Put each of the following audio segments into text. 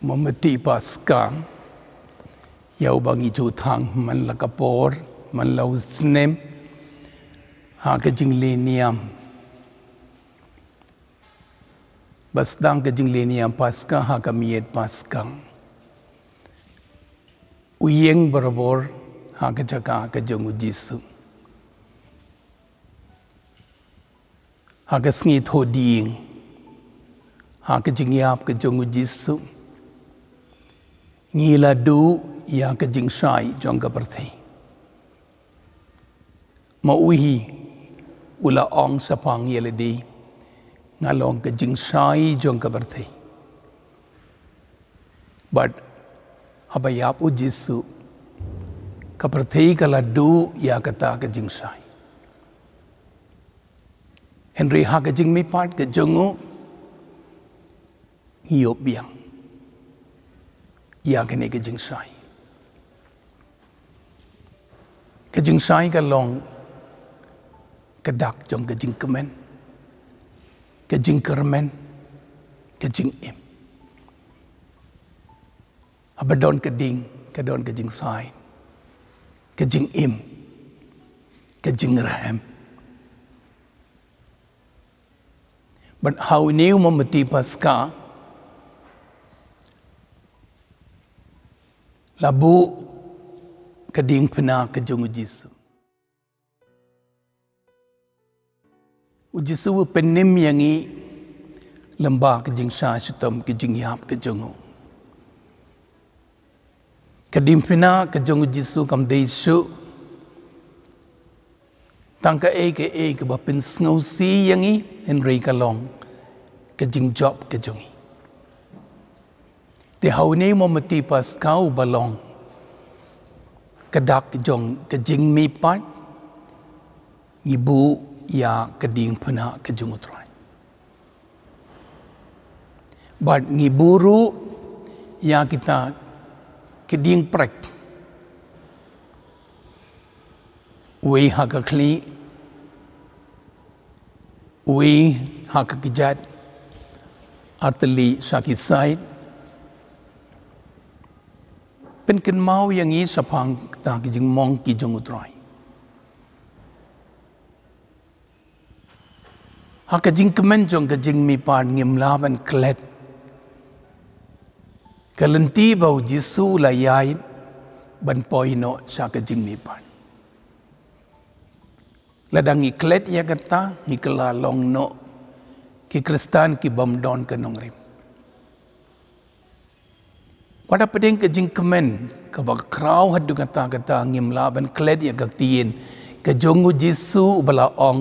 MOMBATI PASKHA Yau bangi jutang man la kapor man la usnem ha ke jingleniam basdang ke jingleniam PASKHA ha kamiet PASKHA Ïaiong barabor ha ke jaka ke jongu Jisu ha ke sngi thoding ha ke jingyap ke jongu Jisu ngila du yang ke jing sai jong ke perthei ma uhi ula ong sapang yeledi ngalong ke jing sai jong ke perthei but habayap u Jisu ke perthei kala du ya kata ke jing sai Henry ha ke jing mi part ke jongu hiop biang ya kene ke jing sai ke jing sai ka long ke dak jong ke jing kemen ke jing kermen ke jing im abadon ke ding ke don ke jing sai ke jing im ke jing rahem but how new MOMBATI PASKHA labu keding pena ke jong Jisu. Jisu penim yangi lembah ke jing sha sutam ke jing yap ke jongu. Keding pena ke jong Jisu kam deisu tangka ke bapin snau si yangi Henry kalong ke jing job ke jongi. Te haune MOMBATI PASKHA balong kedak jong ke jing mi pat ibu ya keding pena ke jung utrai but ngiburu ya kita keding prek we hakakli we hakakijat arteli sakisai pen ken mau yang i sapang ta ki jing mong ki jong utrai ha ka jing kemen jong ka jing mi pan ngim la ban klet kalanti bau Jisu la yai ban poino sa ka jing mi pan ladang i klet ya kata ni kala long no ki kristan ki bam don ka nongrim pada pedeng ke jing kemen ke bak krau hadu kata ngim la ban kled ya gaktiin ke jongu Jisu bala ong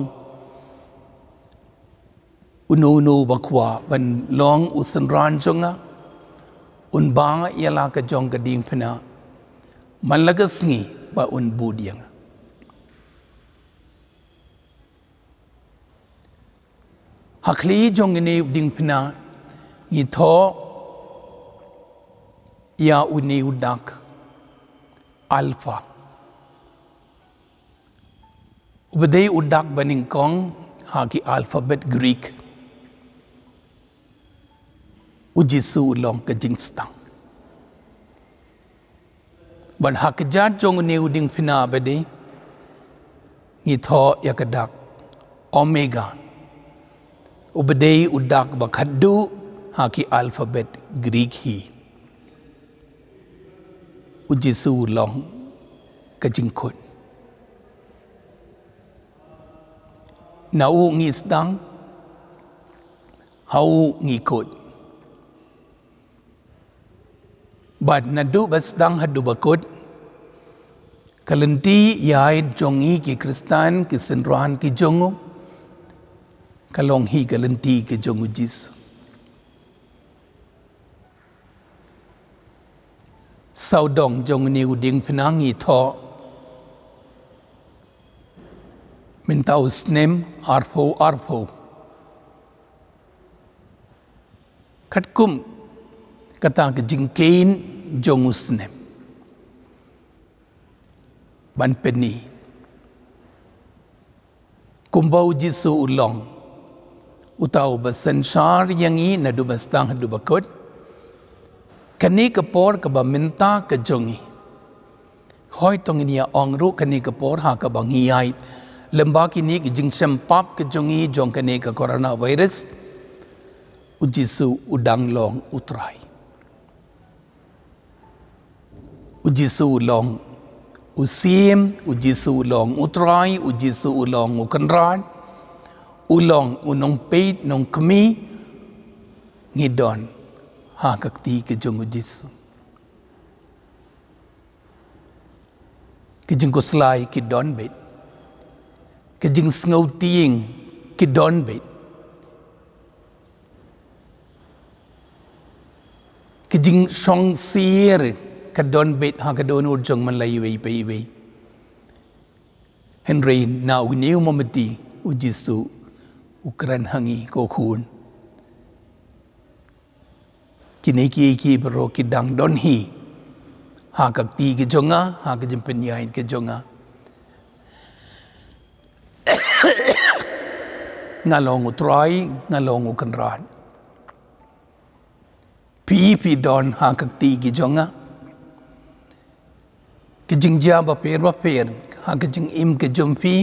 unu bakwa ban long usan ran jonga un ba ya la ke jong ke ding pena man la ngi ba un budiang hakli jong ni ding pena ni tho ya uni udak alpha ubadai udak baningkong haki alphabet Greek ujisu long ke jingstang ban hakjat jong ni uding phina bade ni tho yakadak omega ubadai udak bakaddu haki alphabet Greek hi Jisu long ke jing khun nau ngi stang hau ngi khut bad nadu basdang hadu bakut kalanti yai jongi ki kristan ki senran ki jongu kalong hi kalanti ke jongu Jisu sau dong jong niu ding penangi tho min tau snem arpo khat kum kata ke jingkein jong usnem ban peni kumbau Jisu ulong utau basan syar yangi nadu bastang hadu bakut kani kapor ka ba minta ka jongi hoi tong nia ong ru kani kapor ha ka ba ngiyai lemba kini ki jing sempap ka jongi jong kani ka coronavirus ujisu udang long utrai ujisu long usim ujisu long utrai ujisu long ukanran ulong unong peit nong kemi ngidon ha kakti ke jong ujisu ke jing koslai ki don bet ke jing sngow tiing ki don bet ke jing song sir ka don bet ha ka don ur jong man lai wei pei wei Henry na uniu MOMBATI ujisu ukran hangi ko khun kini ki bro ki dang don hi ha kak ti ke jonga ha ke jimpen yain ke jonga ngalong utrai ngalong ukanran pi don ha kak ti ke jonga ke jingja ba per ha ke jing im ke jompi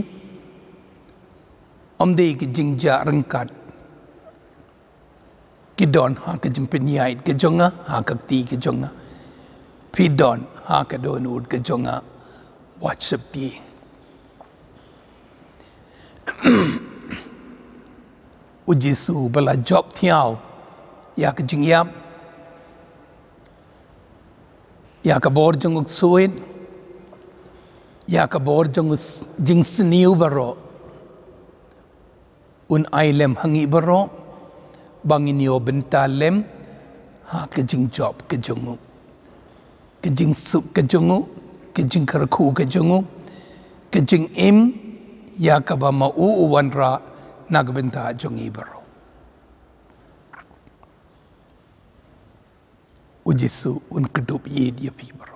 omde ke jingja rengkat kidon ha ke jimpen yain ke jonga ha kak ti ke jonga pidon ha ka don ud ke jonga whatsapp ti ujisu bala job thiao ya ke jing yap ya ka bor jong uk suin ya ka bor jong jing sniu baro un ailem hangi baro banginio bentalem ha ke jing job ke jongu ke jing sup ke jongu ke jing karku ke jongu ke jing im ya ka ba ma u wanra nagbenta jongi baro ujisu un kedup ye dia pi baro